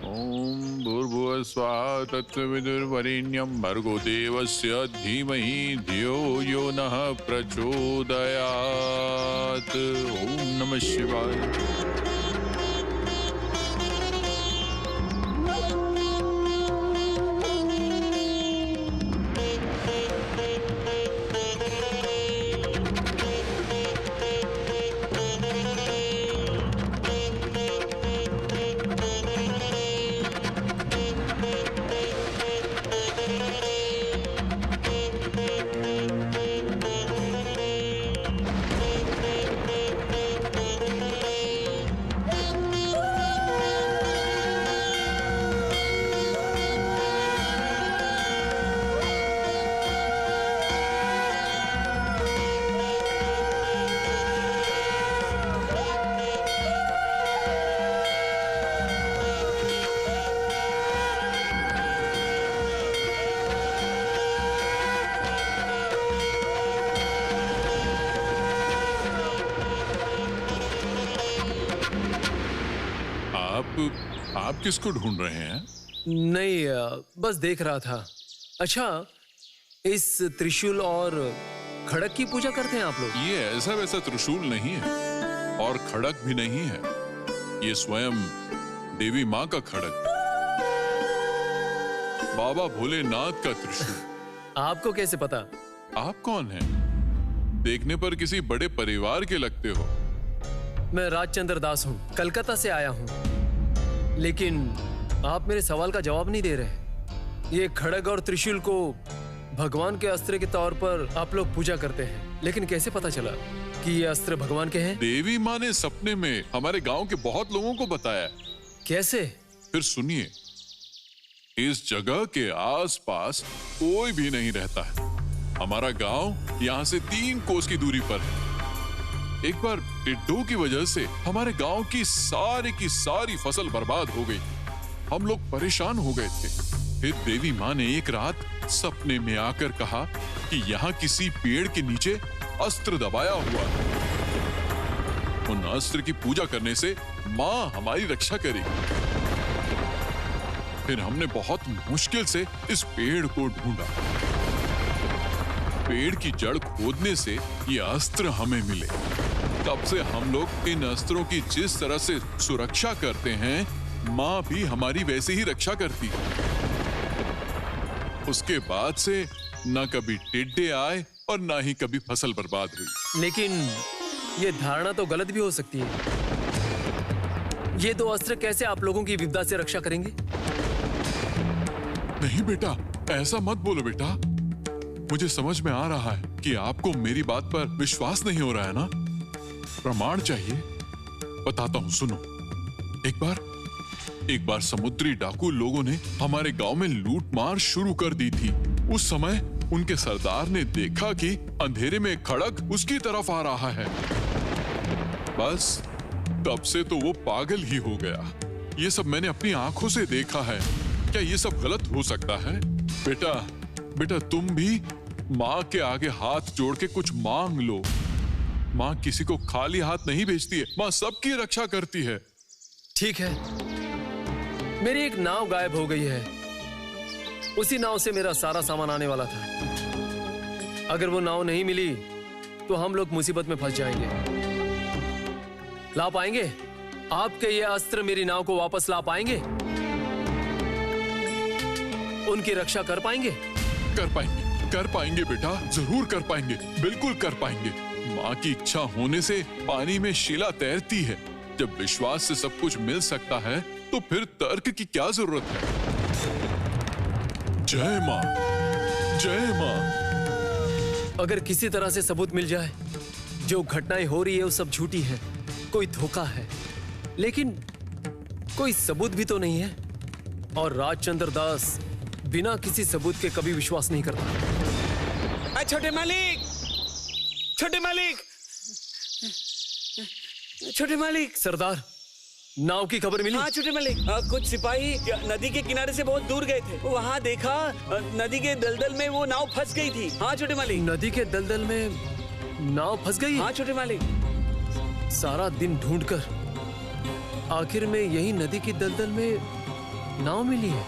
ओम भूर्भुवः स्वाहा तत्सवितुर्वरेण्यं भर्गो देवस्य धीमहि धियो यो नः प्रचोदयात्। ओम नमः शिवाय। आप किसको ढूंढ रहे हैं? नहीं, बस देख रहा था। अच्छा, इस त्रिशूल और खड़क की पूजा करते हैं आप लोग? ये ऐसा वैसा त्रिशूल नहीं है और खड़क भी नहीं है। ये स्वयं देवी माँ का खड़क, बाबा भोलेनाथ का त्रिशूल। आपको कैसे पता? आप कौन हैं? देखने पर किसी बड़े परिवार के लगते हो। मैं राजचंद्र दास हूँ, कलकत्ता से आया हूँ। लेकिन आप मेरे सवाल का जवाब नहीं दे रहे। ये खड़ग और त्रिशूल को भगवान के अस्त्र के तौर पर आप लोग पूजा करते हैं, लेकिन कैसे पता चला कि ये अस्त्र भगवान के हैं? देवी माँ ने सपने में हमारे गांव के बहुत लोगों को बताया। कैसे? फिर सुनिए, इस जगह के आसपास कोई भी नहीं रहता है। हमारा गांव यहाँ से 3 कोस की दूरी पर है। एक बार टिड्डों की वजह से हमारे गांव की सारी फसल बर्बाद हो गई। हम लोग परेशान हो गए थे। फिर देवी माँ ने एक रात सपने में आकर कहा कि यहाँ किसी पेड़ के नीचे अस्त्र दबाया हुआ है। उन अस्त्र की पूजा करने से माँ हमारी रक्षा करेगी। फिर हमने बहुत मुश्किल से इस पेड़ को ढूंढा। पेड़ की जड़ खोदने से ये अस्त्र हमें मिले। तब से हम लोग इन अस्त्रों की जिस तरह से सुरक्षा करते हैं, माँ भी हमारी वैसे ही रक्षा करती है। उसके बाद से न कभी टिड्डे आए और न ही कभी फसल बर्बाद हुई। लेकिन ये धारणा तो गलत भी हो सकती है। ये 2 अस्त्र कैसे आप लोगों की विपदा से रक्षा करेंगे? नहीं बेटा, ऐसा मत बोलो बेटा। मुझे समझ में आ रहा है कि आपको मेरी बात पर विश्वास नहीं हो रहा है ना। प्रमाण चाहिए? बताता हूँ, सुनो। एक बार समुद्री डाकू लोगों ने हमारे गांव में लूटमार शुरू कर दी थी। उस समय उनके सरदार ने देखा कि अंधेरे में खड़ग उसकी तरफ आ रहा है। बस तब से तो वो पागल ही हो गया। ये सब मैंने अपनी आंखों से देखा है। क्या ये सब गलत हो सकता है? बेटा तुम भी माँ के आगे हाथ जोड़ के कुछ मांग लो। माँ किसी को खाली हाथ नहीं भेजती है। माँ सबकी रक्षा करती है। ठीक है, मेरी एक नाव गायब हो गई है। उसी नाव से मेरा सारा सामान आने वाला था। अगर वो नाव नहीं मिली तो हम लोग मुसीबत में फंस जाएंगे। ला पाएंगे? आपके ये अस्त्र मेरी नाव को वापस ला पाएंगे? उनकी रक्षा कर पाएंगे? कर पाएंगे बेटा, जरूर कर पाएंगे, बिल्कुल कर पाएंगे। माँ की इच्छा होने से पानी में शिला तैरती है। जब विश्वास से सब कुछ मिल सकता है तो फिर तर्क की क्या जरूरत है? जय माँ, जय माँ। अगर किसी तरह से सबूत मिल जाए जो घटनाएं हो रही है वो सब झूठी है, कोई धोखा है, लेकिन कोई सबूत भी तो नहीं है। और राजचंद्र दास बिना किसी सबूत के कभी विश्वास नहीं करता। छोटे मालिक, छोटे मालिक। सरदार, नाव की खबर मिली? हाँ छोटे मालिक, कुछ सिपाही नदी के किनारे से बहुत दूर गए थे। वहाँ देखा नदी के दलदल में वो नाव फंस गई थी। हाँ छोटे मालिक। नदी के दलदल में नाव फंस गई? हाँ छोटे मालिक। सारा दिन ढूंढकर आखिर में यही नदी की दलदल में नाव मिली है।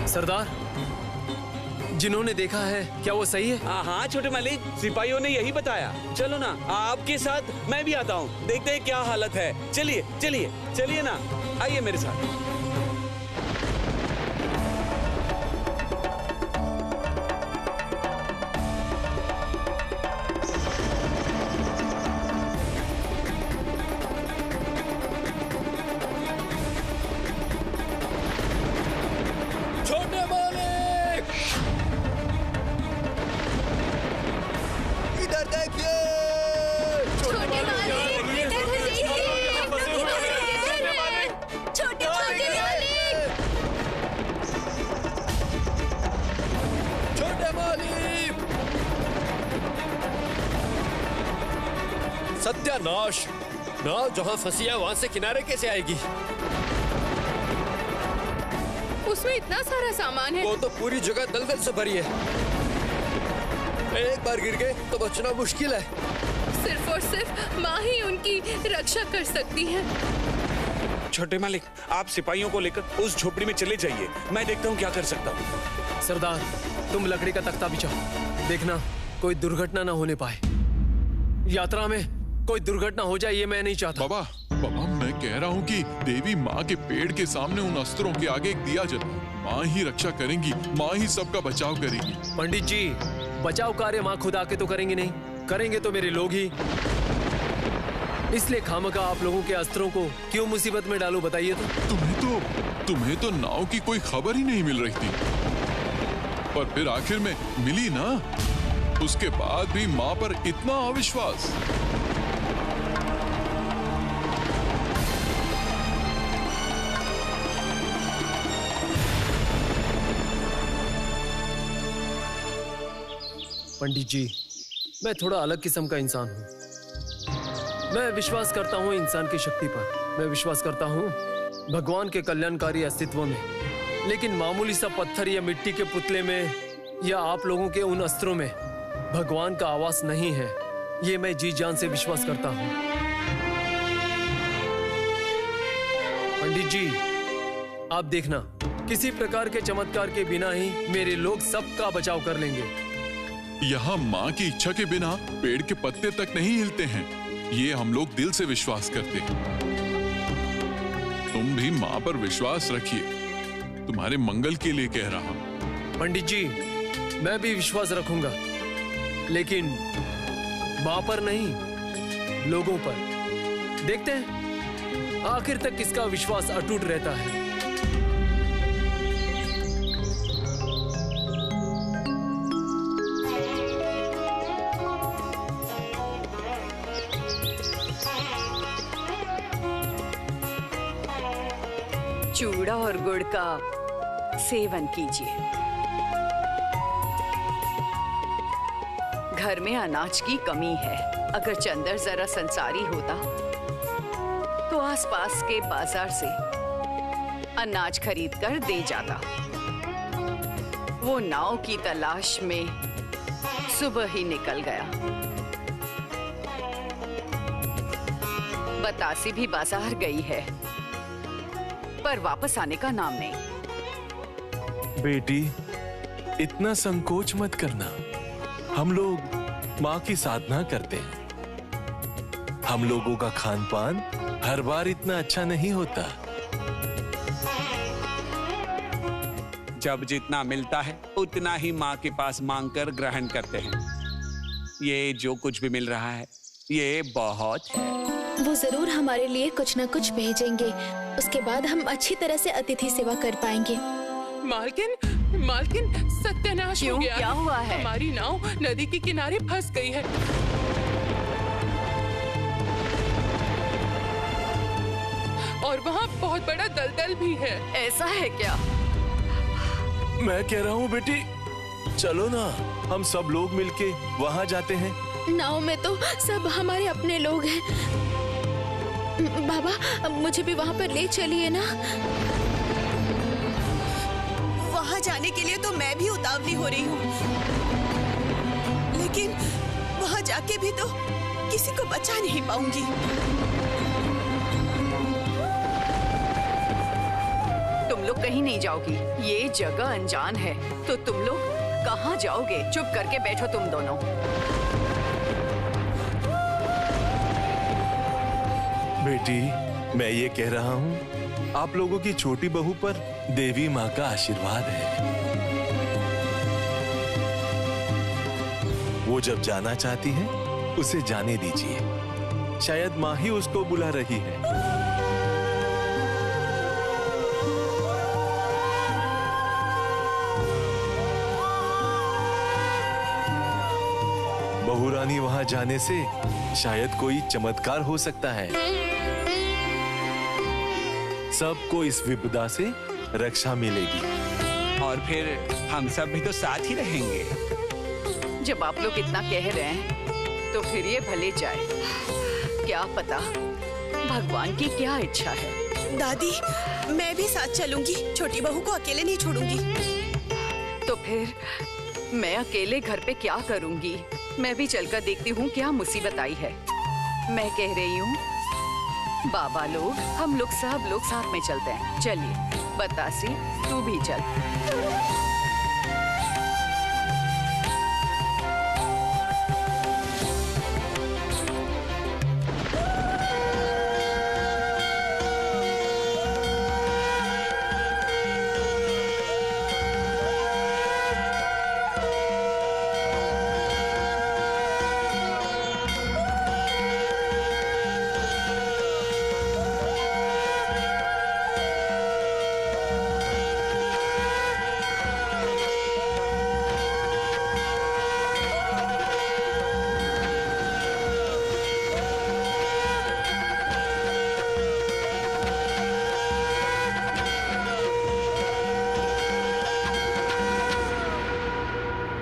सरदार, जिन्होंने देखा है क्या वो सही है? हाँ छोटे मालिक, सिपाहियों ने यही बताया। चलो ना, आपके साथ मैं भी आता हूँ, देखते हैं क्या हालत है। चलिए चलिए चलिए ना, आइए मेरे साथ। छोटे मालिक, इधर देखिए। छोटे मालिक, इधर देखिए। छोटे मालिक। छोटे मालिक, सत्यानाश! नाव जहाँ फंसी है वहाँ से किनारे कैसे आएगी? उसमें इतना सारा सामान है। वो तो पूरी जगह दलदल से भरी है। एक बार गिर गए तो बचना मुश्किल है। सिर्फ और सिर्फ माँ ही उनकी रक्षा कर सकती है। छोटे मालिक, आप सिपाहियों को लेकर उस झोपड़ी में चले जाइए, मैं देखता हूँ क्या कर सकता हूँ। सरदार, तुम लकड़ी का तख्ता बिछाओ, देखना कोई दुर्घटना ना होने पाए। यात्रा में कोई दुर्घटना हो जाए ये मैं नहीं चाहता। बाबा, मैं कह रहा हूँ कि देवी माँ के पेड़ के सामने उन अस्त्रों के आगे एक दिया जला। माँ ही रक्षा करेंगी, माँ ही सबका बचाव करेगी। पंडित जी, बचाव कार्य माँ खुद आके तो करेंगे नहीं, करेंगे तो मेरे लोग ही। इसलिए खामखा आप लोगों के अस्त्रों को क्यों मुसीबत में डालूं, बताइए तो। तुम्हें तो नाव की कोई खबर ही नहीं मिल रही थी, पर फिर आखिर में मिली ना। उसके बाद भी माँ पर इतना अविश्वास। पंडित जी, मैं थोड़ा अलग किस्म का इंसान हूँ। मैं विश्वास करता हूँ इंसान की शक्ति पर, मैं विश्वास करता हूँ भगवान के कल्याणकारी अस्तित्व में, लेकिन मामूली सा पत्थर या मिट्टी के पुतले में या आप लोगों के उन अस्त्रों में भगवान का आवास नहीं है, ये मैं जी जान से विश्वास करता हूँ। पंडित जी, आप देखना, किसी प्रकार के चमत्कार के बिना ही मेरे लोग सबका बचाव कर लेंगे। यहाँ माँ की इच्छा के बिना पेड़ के पत्ते तक नहीं हिलते हैं, ये हम लोग दिल से विश्वास करते हैं। तुम भी माँ पर विश्वास रखिए, तुम्हारे मंगल के लिए कह रहा हूँ। पंडित जी, मैं भी विश्वास रखूंगा, लेकिन माँ पर नहीं, लोगों पर। देखते हैं आखिर तक किसका विश्वास अटूट रहता है। चूड़ा और गुड़ का सेवन कीजिए। घर में अनाज की कमी है। अगर चंदर जरा संसारी होता तो आसपास के बाजार से अनाज खरीद कर दे जाता। वो नाव की तलाश में सुबह ही निकल गया। बतासी भी बाजार गई है, पर वापस आने का नाम नहीं। बेटी, इतना संकोच मत करना। हम लोग माँ की साधना करते हैं। हम लोगों का खान पान हर बार इतना अच्छा नहीं होता। जब जितना मिलता है उतना ही माँ के पास मांगकर ग्रहण करते हैं। ये जो कुछ भी मिल रहा है ये बहुत है। वो जरूर हमारे लिए कुछ न कुछ भेजेंगे। उसके बाद हम अच्छी तरह से अतिथि सेवा कर पाएंगे। मालकिन, सत्यानाश हो गया। क्या हुआ है? हमारी नाव नदी के किनारे फंस गई है। और वहाँ बहुत बड़ा दलदल भी है। ऐसा है क्या? मैं कह रहा हूँ बेटी, चलो ना, हम सब लोग मिलके वहाँ जाते हैं। नाव में तो सब हमारे अपने लोग हैं। बाबा, मुझे भी वहाँ पर ले चलिए ना। वहाँ जाने के लिए तो मैं भी उतावली हो रही हूँ, लेकिन वहाँ जाके भी तो किसी को बचा नहीं पाऊंगी। तुम लोग कहीं नहीं जाओगी। ये जगह अनजान है, तो तुम लोग कहाँ जाओगे? चुप करके बैठो तुम दोनों। बेटी, मैं ये कह रहा हूँ, आप लोगों की छोटी बहू पर देवी माँ का आशीर्वाद है। वो जब जाना चाहती है, उसे जाने दीजिए। शायद माँ ही उसको बुला रही है। बहू रानी वहां जाने से शायद कोई चमत्कार हो सकता है। सबको इस विपदा से रक्षा मिलेगी। और फिर हम सब भी तो साथ ही रहेंगे। जब आप लोग इतना कह रहे हैं, तो फिर ये भले जाए। क्या पता भगवान की क्या इच्छा है। दादी, मैं भी साथ चलूंगी। छोटी बहू को अकेले नहीं छोड़ूंगी। तो फिर मैं अकेले घर पे क्या करूंगी? मैं भी चलकर देखती हूँ क्या मुसीबत आई है। मैं कह रही हूँ, बाबा लोग, हम लोग सब लोग साथ में चलते हैं। चलिए बतासी, तू भी चल।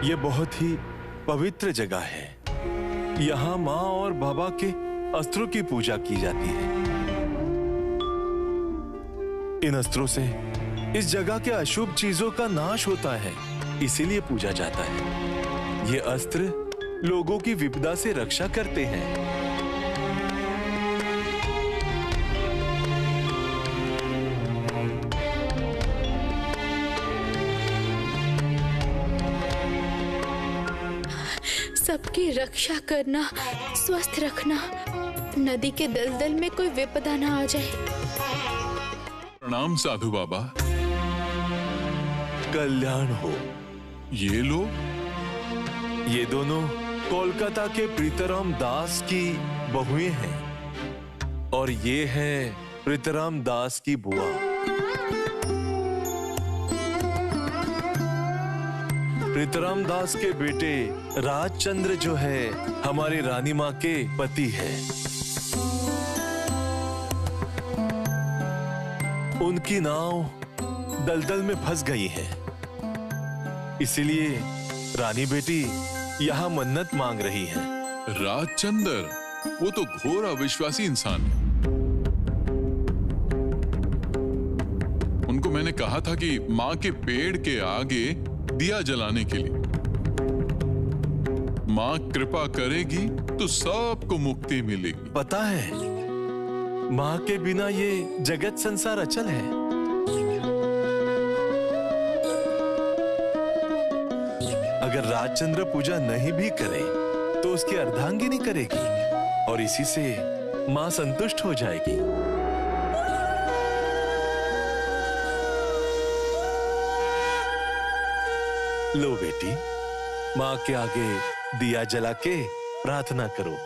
ये बहुत ही पवित्र जगह है। यहाँ माँ और बाबा के अस्त्रों की पूजा की जाती है। इन अस्त्रों से इस जगह के अशुभ चीजों का नाश होता है, इसीलिए पूजा जाता है। ये अस्त्र लोगों की विपदा से रक्षा करते हैं। सबकी रक्षा करना, स्वस्थ रखना, नदी के दलदल में कोई विपदा ना आ जाए। प्रणाम साधु बाबा। कल्याण हो। ये लोग? ये दोनों कोलकाता के प्रीतराम दास की बहुएं हैं और ये है प्रीतराम दास की बुआ। प्रीतराम दास के बेटे राजचंद्र जो है, हमारी रानी माँ के पति है। उनकी नाव दलदल में फंस गई है, इसीलिए रानी बेटी यहाँ मन्नत मांग रही है। राजचंद्र, वो तो घोर अविश्वासी इंसान है। उनको मैंने कहा था कि माँ के पेड़ के आगे दिया जलाने के लिए। माँ कृपा करेगी तो सबको मुक्ति मिलेगी। पता है, माँ के बिना ये जगत संसार अचल है। अगर राजचंद्र पूजा नहीं भी करे तो उसकी अर्धांगिनी करेगी और इसी से माँ संतुष्ट हो जाएगी। लो बेटी, माँ के आगे दिया जला के प्रार्थना करो।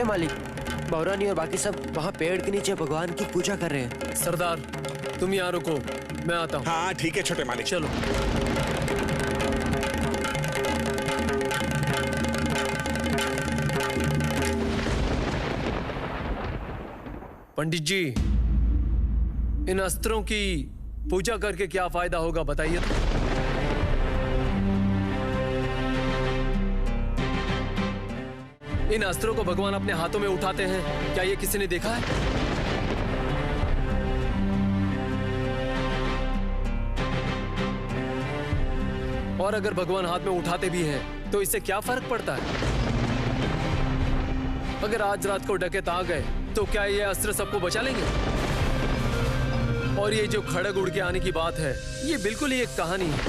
मालिक, बहुरानी और बाकी सब वहाँ पेड़ के नीचे भगवान की पूजा कर रहे हैं। सरदार, तुम यहाँ रुको, मैं आता हूँ। हाँ ठीक है छोटे मालिक। चलो। पंडित जी, इन अस्त्रों की पूजा करके क्या फायदा होगा बताइए तो। इन अस्त्रों को भगवान अपने हाथों में उठाते हैं, क्या ये किसी ने देखा है? और अगर भगवान हाथ में उठाते भी हैं, तो इससे क्या फर्क पड़ता है? अगर आज रात को डकैत आ गए, तो क्या ये अस्त्र सबको बचा लेंगे? और ये जो खड़ग उड़ के आने की बात है, ये बिल्कुल ही एक कहानी है।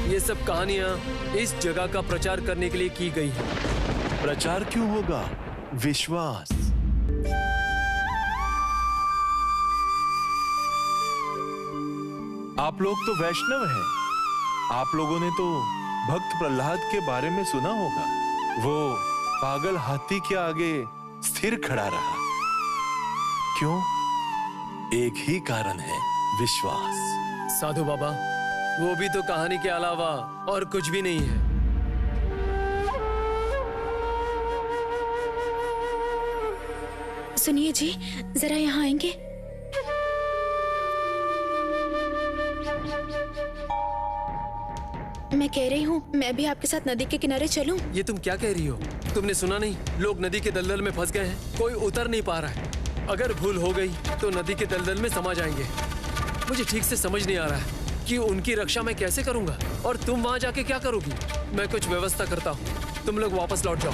ये सब कहानियां इस जगह का प्रचार करने के लिए की गई है। प्रचार क्यों होगा? विश्वास। आप लोग तो वैष्णव हैं। आप लोगों ने तो भक्त प्रहलाद के बारे में सुना होगा। वो पागल हाथी के आगे स्थिर खड़ा रहा। क्यों? एक ही कारण है, विश्वास। साधु बाबा, वो भी तो कहानी के अलावा और कुछ भी नहीं है। सुनिए जी, जरा यहाँ आएंगे? मैं कह रही हूँ, मैं भी आपके साथ नदी के किनारे चलूं? ये तुम क्या कह रही हो? तुमने सुना नहीं, लोग नदी के दलदल में फंस गए हैं, कोई उतर नहीं पा रहा है। अगर भूल हो गई तो नदी के दलदल में समा जाएंगे। मुझे ठीक से समझ नहीं आ रहा है कि उनकी रक्षा मैं कैसे करूंगा, और तुम वहां जाके क्या करोगी? मैं कुछ व्यवस्था करता हूँ, तुम लोग वापस लौट जाओ।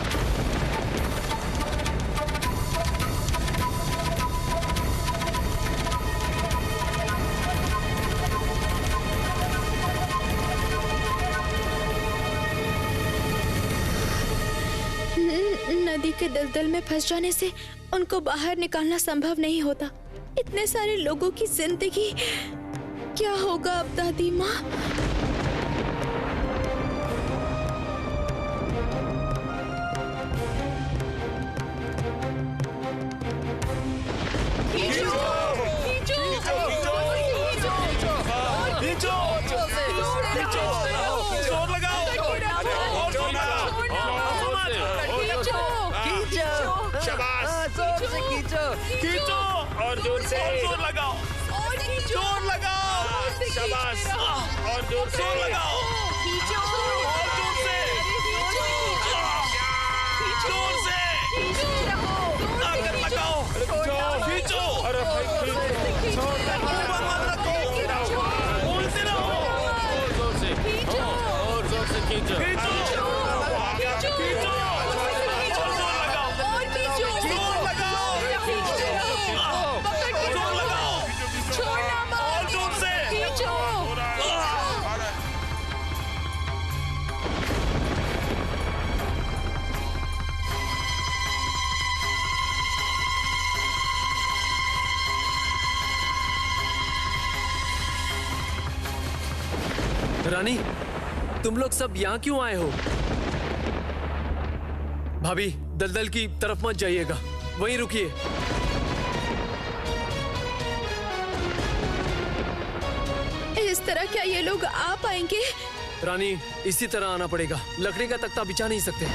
नदी के दलदल में फंस जाने से उनको बाहर निकालना संभव नहीं होता। इतने सारे लोगों की जिंदगी, क्या होगा अब दादी माँ? खींचो और जोर से, जोर लगाओ, जोर लगाओ, शाबाश, और जोर से लगाओ, और जोर से, जोर से, अगर लगाओ, खींचो, अरे भाई बोलते रहो, जोर से खींचो, और जोर से खींचो, खींचो, खींचो, रानी, तुम लोग सब यहाँ क्यों आए हो? भाभी, दलदल की तरफ मत जाइएगा, वहीं रुकिए। इस तरह क्या ये लोग आ पाएंगे? रानी, इसी तरह आना पड़ेगा, लकड़ी का तख्ता बिछा नहीं सकते।